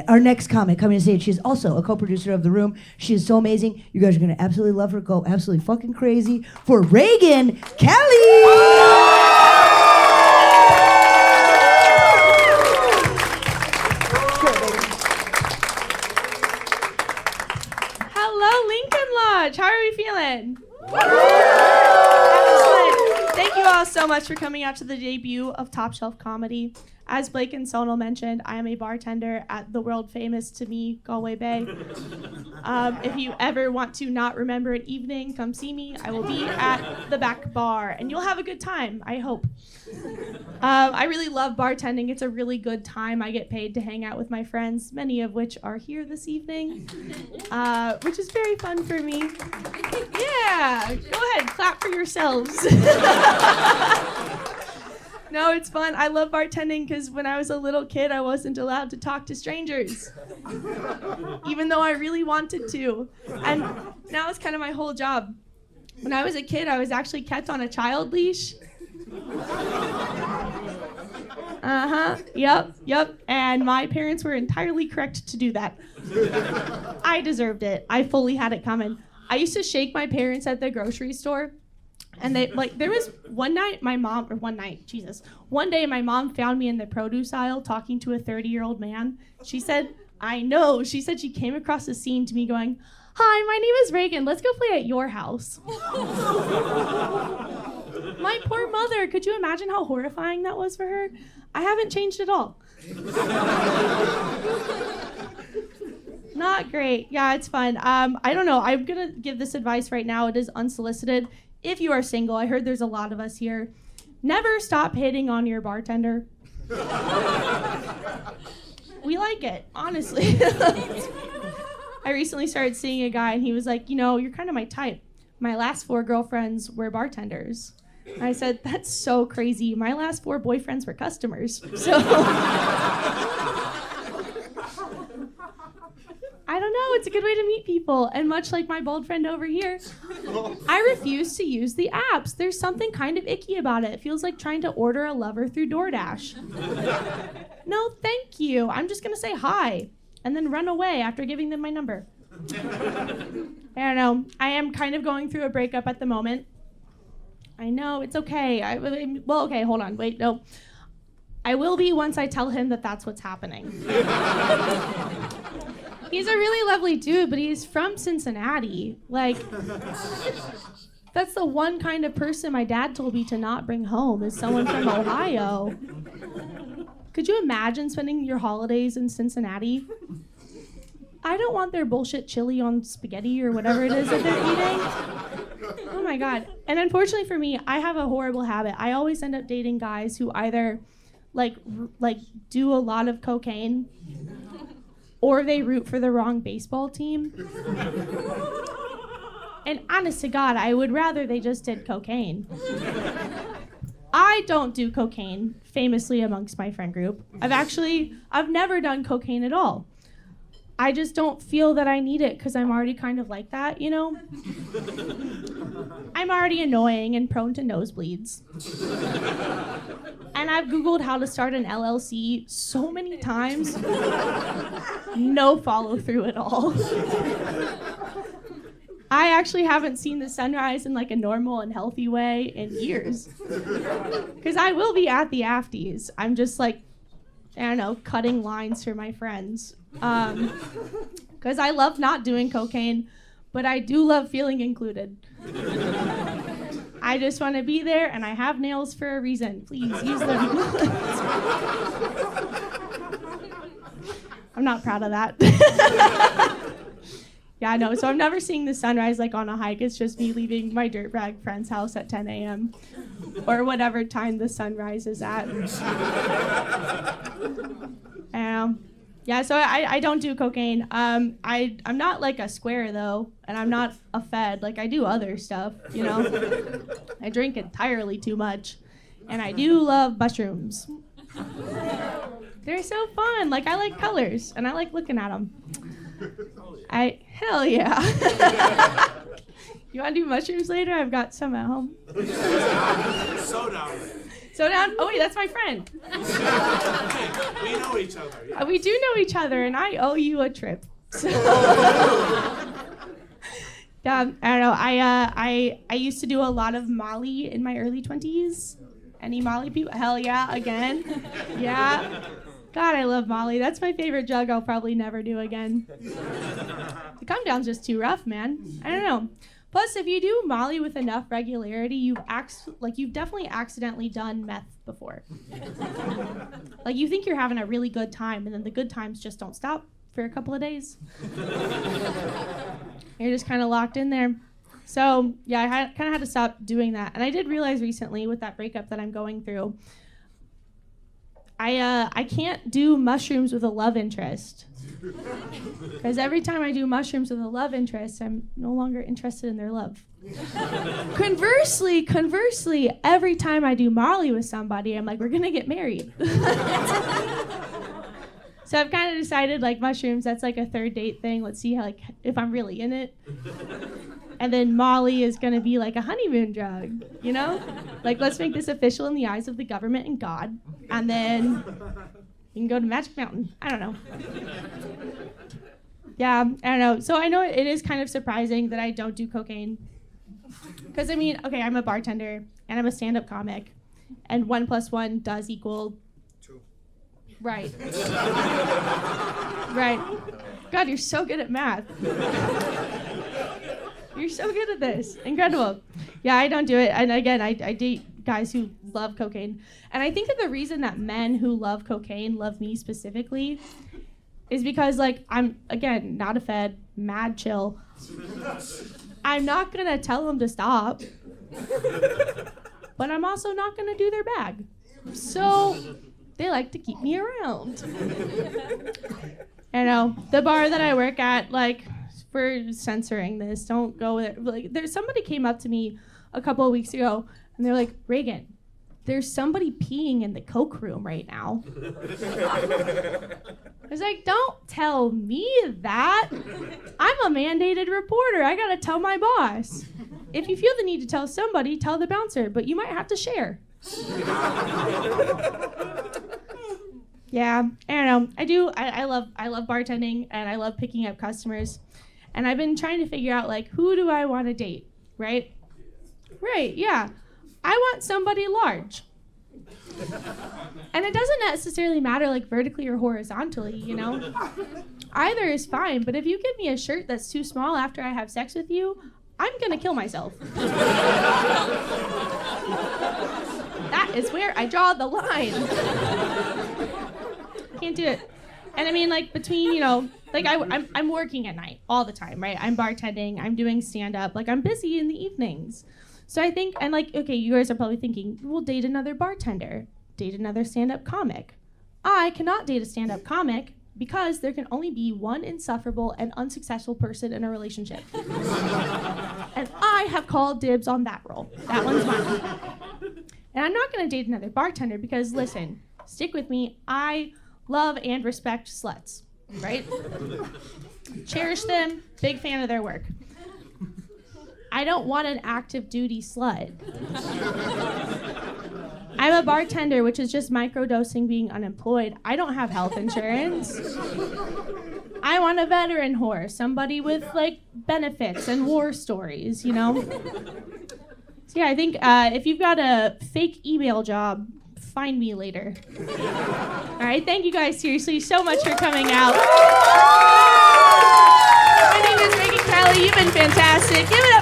Our next comic coming to stage, she's also a co-producer of The Room. She is so amazing. You guys are going to absolutely love her. Go absolutely fucking crazy for Regan Kelly! Hello, Lincoln Lodge. How are we feeling? Excellent. Thank you all so much for coming out to the debut of Top Shelf Comedy. As Blake and Sonal mentioned, I am a bartender at the world famous to me, Galway Bay. If you ever want to not remember an evening, come see me. I will be at the back bar, and you'll have a good time, I hope. I really love bartending. It's a really good time. I get paid to hang out with my friends, many of which are here this evening, which is very fun for me. Yeah, go ahead, clap for yourselves. No, it's fun. I love bartending because when I was a little kid, I wasn't allowed to talk to strangers, even though I really wanted to. And now it's kind of my whole job. When I was a kid, I was actually kept on a child leash. Yep. And my parents were entirely correct to do that. I deserved it. I fully had it coming. I used to shake my parents at the grocery store. And there was one day my mom found me in the produce aisle talking to a 30-year-old man. She said, I know. She said she came across the scene to me going, "Hi, my name is Regan. Let's go play at your house." My poor mother. Could you imagine how horrifying that was for her? I haven't changed at all. Not great. Yeah, it's fun. I don't know. I'm going to give this advice right now. It is unsolicited. If you are single, I heard there's a lot of us here, never stop hitting on your bartender. We like it, honestly. I recently started seeing a guy, and he was like, you're kind of my type. My last 4 girlfriends were bartenders. And I said, that's so crazy. My last 4 boyfriends were customers. So I don't know, it's a good way to meet people. And much like my bald friend over here, I refuse to use the apps. There's something kind of icky about it. It feels like trying to order a lover through DoorDash. No, thank you. I'm just gonna say hi and then run away after giving them my number. I don't know. I am kind of going through a breakup at the moment. I know, it's okay. Okay, hold on, wait, no. I will be once I tell him that that's what's happening. He's a really lovely dude, but he's from Cincinnati. That's the one kind of person my dad told me to not bring home, is someone from Ohio. Could you imagine spending your holidays in Cincinnati? I don't want their bullshit chili on spaghetti or whatever it is that they're eating. Oh my God. And unfortunately for me, I have a horrible habit. I always end up dating guys who either do a lot of cocaine or they root for the wrong baseball team. And honest to God, I would rather they just did cocaine. I don't do cocaine, famously amongst my friend group. I've never done cocaine at all. I just don't feel that I need it because I'm already kind of like that, I'm already annoying and prone to nosebleeds. And I've Googled how to start an LLC so many times. No follow through at all. I actually haven't seen the sunrise in a normal and healthy way in years. Because I will be at the afties. I'm just cutting lines for my friends. Because I love not doing cocaine, but I do love feeling included. I just want to be there, and I have nails for a reason. Please use them. I'm not proud of that. Yeah, no, so I'm never seeing the sunrise on a hike. It's just me leaving my dirtbag friend's house at 10 a.m. or whatever time the sunrise is at. Yeah, so I don't do cocaine. I'm not a square though, and I'm not a fed. I do other stuff, I drink entirely too much, and I do love mushrooms. They're so fun. I like colors, and I like looking at them. Hell yeah. You want to do mushrooms later? I've got some at home. So down. So now, oh wait, that's my friend. We know each other. Yeah. We do know each other, and I owe you a trip. So, I don't know. I used to do a lot of Molly in my early 20s. Any Molly people? Hell yeah, again. Yeah. God, I love Molly. That's my favorite drug I'll probably never do again. The come down's just too rough, man. I don't know. Plus, if you do Molly with enough regularity, you've definitely accidentally done meth before. Like, you think you're having a really good time, and then the good times just don't stop for a couple of days. You're just kind of locked in there. So, yeah, I kind of had to stop doing that. And I did realize recently with that breakup that I'm going through, I can't do mushrooms with a love interest. Because every time I do mushrooms with a love interest, I'm no longer interested in their love. Conversely, every time I do Molly with somebody, I'm like, we're gonna get married. So I've kind of decided, like, mushrooms, that's like a third date thing. Let's see how, like, if I'm really in it. And then Molly is gonna be like a honeymoon drug, you know? Like, let's make this official in the eyes of the government and God. And then you can go to Magic Mountain. I don't know. Yeah, I don't know. So I know it is kind of surprising that I don't do cocaine. Because, I mean, okay, I'm a bartender, and I'm a stand-up comic. And 1 + 1 does equal... 2. Right. Right. God, you're so good at math. You're so good at this. Incredible. Yeah, I don't do it. And again, I date guys who love cocaine. And I think that the reason that men who love cocaine love me specifically is because, like, I'm, again, not a fed, mad chill. I'm not going to tell them to stop. But I'm also not going to do their bag. So they like to keep me around. You know, the bar that I work at, like, we're censoring this. Don't go there. Like, there's somebody came up to me a couple of weeks ago, and they're like, Regan, there's somebody peeing in the coke room right now. I was like, don't tell me that. I'm a mandated reporter. I gotta tell my boss. If you feel the need to tell somebody, tell the bouncer, but you might have to share. Yeah, I don't know. I love bartending, and I love picking up customers. And I've been trying to figure out, like, who do I want to date, right? Right, yeah. I want somebody large. And it doesn't necessarily matter, like, vertically or horizontally, you know? Either is fine, but if you give me a shirt that's too small after I have sex with you, I'm gonna kill myself. That is where I draw the line. Can't do it. And I mean, like, between, you know, like, I'm working at night all the time, right? I'm bartending, I'm doing stand-up, like, I'm busy in the evenings. So I think, and like, okay, you guys are probably thinking, well, date another bartender, date another stand-up comic. I cannot date a stand-up comic because there can only be one insufferable and unsuccessful person in a relationship. And I have called dibs on that role. That one's mine. And I'm not gonna date another bartender because, listen, stick with me, I love and respect sluts, right? Cherish them, big fan of their work. I don't want an active duty slut. I'm a bartender, which is just microdosing being unemployed. I don't have health insurance. I want a veteran whore, somebody with, like, benefits and war stories, you know? So yeah, I think if you've got a fake email job, find me later. All right, thank you guys seriously so much for coming out. My name is Regan Kelly. You've been fantastic. Give it